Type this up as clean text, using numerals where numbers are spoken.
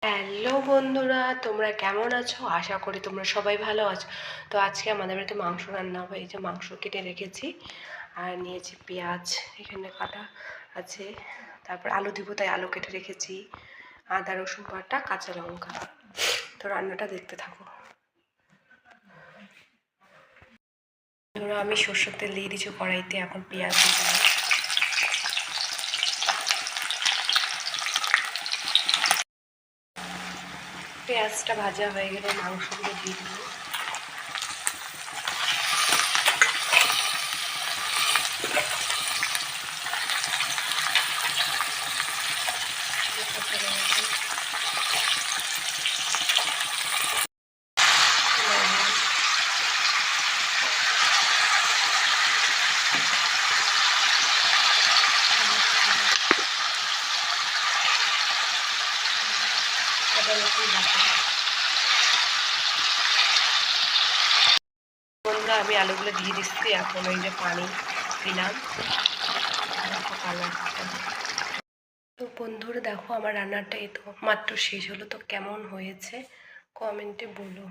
Hello বন্ধুরা, তোমরা কেমন আছো? আশা করি তোমরা সবাই ভালো আছো। তো আজকে আমাদের বাড়িতে মাংস রান্না হবে। এই যে মাংস কেটে রেখেছি আর নিয়েছি পেঁয়াজ, এখানে কাটা আছে। তারপর আলু দিব, তাই আলু কেটে রেখেছি, আদা রসুন বাটা, কাঁচা লঙ্কা। তো রান্নাটা দেখতে থাকো। ধরো আমি সরষের তেল দিয়ে দিচ্ছি কড়াইতে, এখন পেঁয়াজ দিয়ে দেবো। পেঁয়াজটা ভাজা হয়ে গেলে মাংসগুলো দিয়ে দেবো। বন্ধুরা, আমি আলুগুলো দিয়ে দিচ্ছি। এখন ওই যে পানি দিলাম। তো বন্ধুরা দেখো, আমার রান্নাটা এই তো মাত্র শেষ হলো। তো কেমন হয়েছে কমেন্টে বলো।